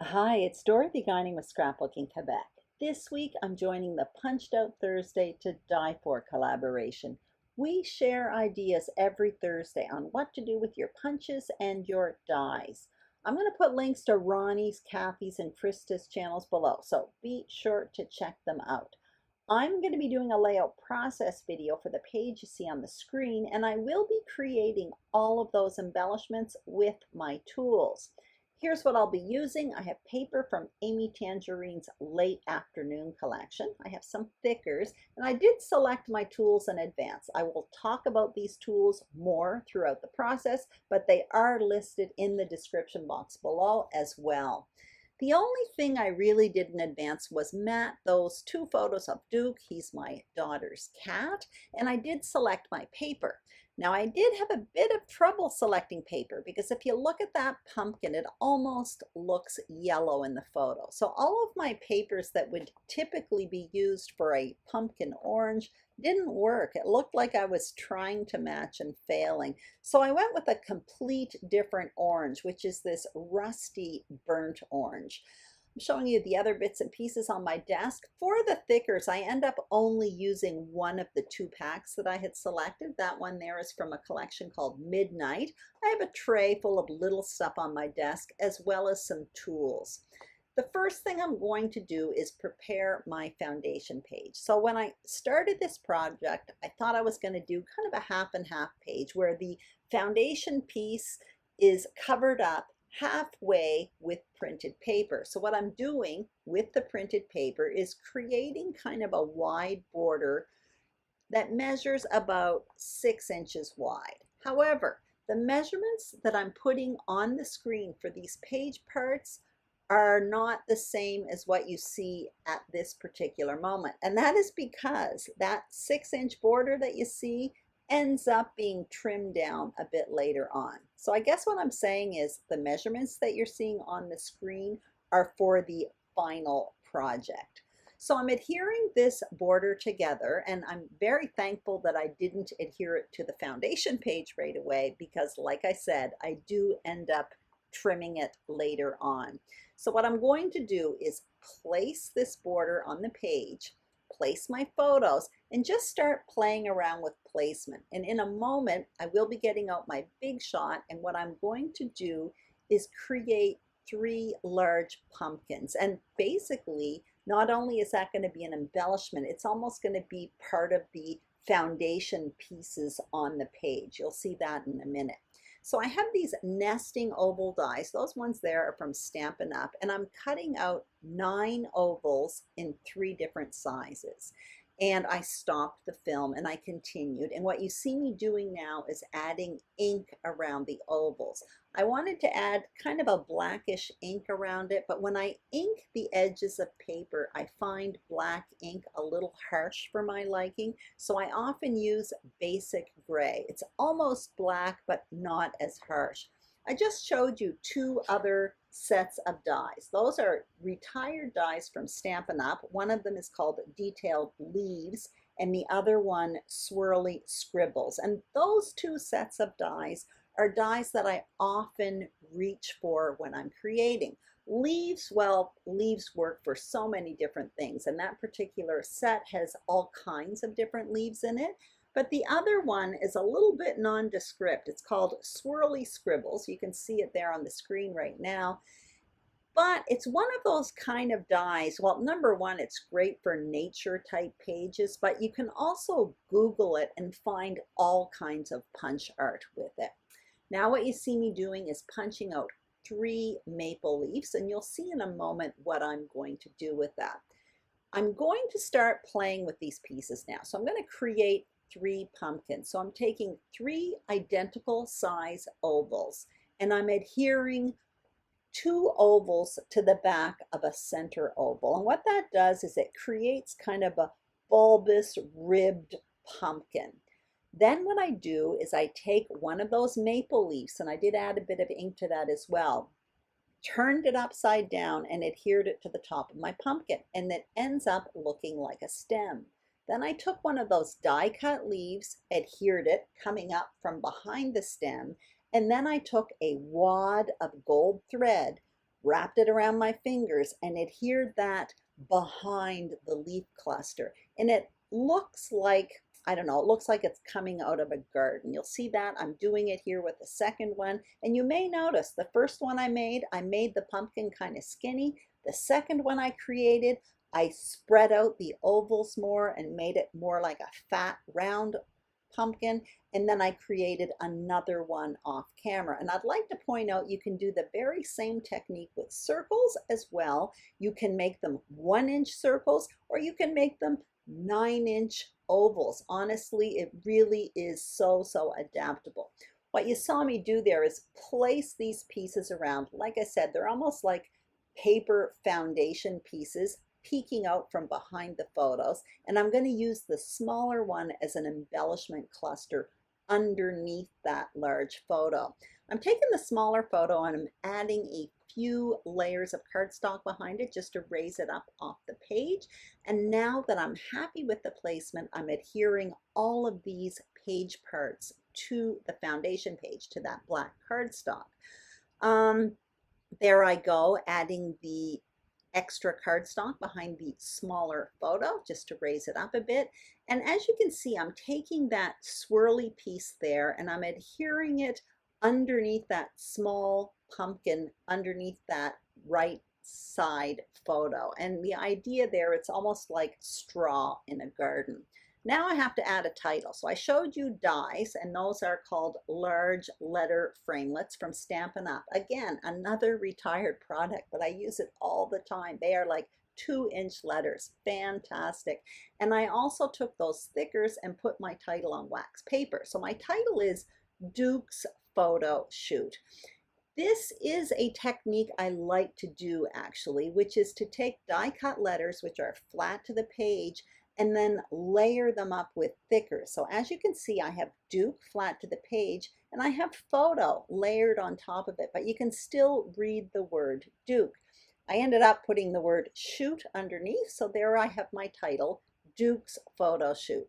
Hi, it's Dorothy Guining with Scrapbooking Quebec. This week I'm joining the Punched Out Thursday to Die For collaboration. We share ideas every Thursday on what to do with your punches and your dies. I'm going to put links to Roni's, Kathy's, and Krista's channels below, so be sure to check them out. I'm going to be doing a layout process video for the page you see on the screen, and I will be creating all of those embellishments with my tools. Here's what I'll be using. I have paper from Amy Tangerine's Late Afternoon collection. I have some thickers, and I did select my tools in advance. I will talk about these tools more throughout the process, but they are listed in the description box below as well. The only thing I really did in advance was mat those two photos of Duke. He's my daughter's cat, and I did select my paper. Now I did have a bit of trouble selecting paper because if you look at that pumpkin, it almost looks yellow in the photo. So all of my papers that would typically be used for a pumpkin orange didn't work. It looked like I was trying to match and failing. So I went with a complete different orange, which is this rusty burnt orange. I'm showing you the other bits and pieces on my desk. For the thickers, I end up only using one of the two packs that I had selected. That one there is from a collection called Midnight. I have a tray full of little stuff on my desk as well as some tools. The first thing I'm going to do is prepare my foundation page. So when I started this project, I thought I was going to do kind of a half and half page where the foundation piece is covered up halfway with printed paper. So what I'm doing with the printed paper is creating kind of a wide border that measures about 6 inches wide. However, the measurements that I'm putting on the screen for these page parts are not the same as what you see at this particular moment. And that is because that 6-inch border that you see ends up being trimmed down a bit later on. So I guess what I'm saying is the measurements that you're seeing on the screen are for the final project. So I'm adhering this border together, and I'm very thankful that I didn't adhere it to the foundation page right away because, like I said, I do end up trimming it later on. So what I'm going to do is place this border on the page, place my photos, and just start playing around with placement. And in a moment, I will be getting out my big shot, and what I'm going to do is create 3 large pumpkins. And basically, not only is that going to be an embellishment, it's almost going to be part of the foundation pieces on the page. You'll see that in a minute. So I have these nesting oval dies. Those ones there are from Stampin' Up, and I'm cutting out 9 ovals in 3 different sizes. And I stopped the film and I continued. And what you see me doing now is adding ink around the ovals. I wanted to add kind of a blackish ink around it, but when I ink the edges of paper, I find black ink a little harsh for my liking. So I often use basic gray. It's almost black, but not as harsh. I just showed you 2 other sets of dies. Those are retired dies from Stampin' Up. One of them is called Detailed Leaves, and the other one Swirley Scribbles. And those 2 sets of dies are dies that I often reach for when I'm creating. Leaves, well, leaves work for so many different things, and that particular set has all kinds of different leaves in it. But the other one is a little bit nondescript. It's called Swirly Scribbles. You can see it there on the screen right now. But it's one of those kind of dies. Well, number one, it's great for nature type pages, but you can also Google it and find all kinds of punch art with it. Now what you see me doing is punching out 3 maple leaves, and you'll see in a moment what I'm going to do with that. I'm going to start playing with these pieces now. So I'm going to create 3 pumpkins. So I'm taking 3 identical size ovals, and I'm adhering 2 ovals to the back of a center oval. And what that does is it creates kind of a bulbous ribbed pumpkin. Then what I do is I take one of those maple leaves, and I did add a bit of ink to that as well, turned it upside down and adhered it to the top of my pumpkin, and it ends up looking like a stem. Then I took one of those die cut leaves, adhered it coming up from behind the stem, and then I took a wad of gold thread, wrapped it around my fingers, and adhered that behind the leaf cluster. And it looks like, I don't know, it looks like it's coming out of a garden. You'll see that I'm doing it here with the second one. And you may notice the first one I made the pumpkin kind of skinny. The second one I created, I spread out the ovals more and made it more like a fat, round pumpkin. And then I created another one off camera. And I'd like to point out you can do the very same technique with circles as well. You can make them 1-inch circles, or you can make them 9-inch ovals. Honestly, it really is so adaptable. What you saw me do there is place these pieces around. Like I said, they're almost like paper foundation pieces peeking out from behind the photos, and I'm going to use the smaller one as an embellishment cluster underneath that large photo. I'm taking the smaller photo and I'm adding a few layers of cardstock behind it just to raise it up off the page. And now that I'm happy with the placement, I'm adhering all of these page parts to the foundation page, to that black cardstock. There I go, adding the extra cardstock behind the smaller photo just to raise it up a bit. And as you can see, I'm taking that swirly piece there and I'm adhering it underneath that small pumpkin, underneath that right side photo. And the idea there, it's almost like straw in a garden. Now I have to add a title. So I showed you dies, and those are called large letter framelits from Stampin' Up. Again, another retired product, but I use it all the time. They are like 2-inch letters. Fantastic. And I also took those stickers and put my title on wax paper. So my title is Duke's Photo Shoot. This is a technique I like to do actually, which is to take die cut letters, which are flat to the page, and then layer them up with thicker. So as you can see, I have Duke flat to the page and I have photo layered on top of it, but you can still read the word Duke. I ended up putting the word shoot underneath, so there I have my title, Duke's Photo Shoot.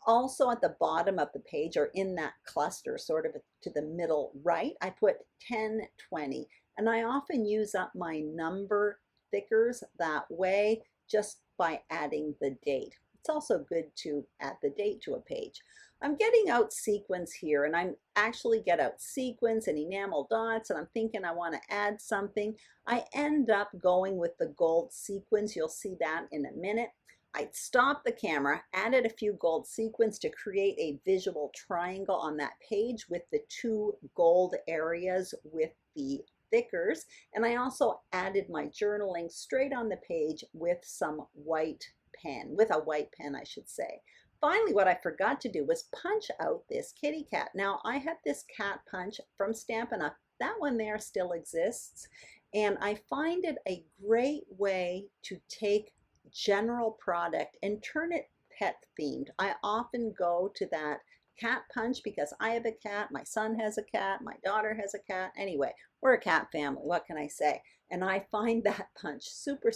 Also at the bottom of the page, or in that cluster sort of to the middle right, I put 1020, and I often use up my number thickers that way just by adding the date. It's also good to add the date to a page. I'm getting out sequins here, and I'm actually get out sequins and enamel dots, and I'm thinking I want to add something. I end up going with the gold sequins. You'll see that in a minute. I stopped the camera, added a few gold sequins to create a visual triangle on that page with the 2 gold areas with the thickers, and I also added my journaling straight on the page with some white pen, with a white pen I should say. Finally, what I forgot to do was punch out this kitty cat. Now I have this cat punch from Stampin' Up. That one there still exists, and I find it a great way to take general product and turn it pet themed. I often go to that cat punch because I have a cat, my son has a cat, my daughter has a cat. Anyway, we're a cat family, what can I say? And I find that punch super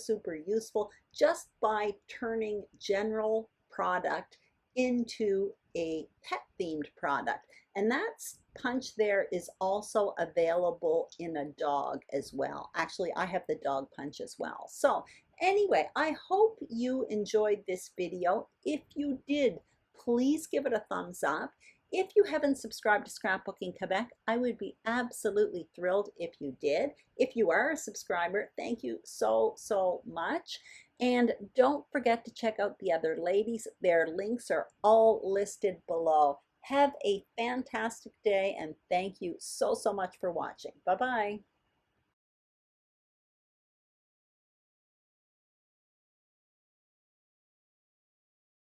useful just by turning general product into a pet themed product. And that punch there is also available in a dog as well. Actually, I have the dog punch as well. So anyway, I hope you enjoyed this video. If you did, please give it a thumbs up. If you haven't subscribed to Scrapbooking Quebec, I would be absolutely thrilled if you did. If you are a subscriber, thank you so much. And don't forget to check out the other ladies. Their links are all listed below. Have a fantastic day, and thank you so much for watching. Bye-bye.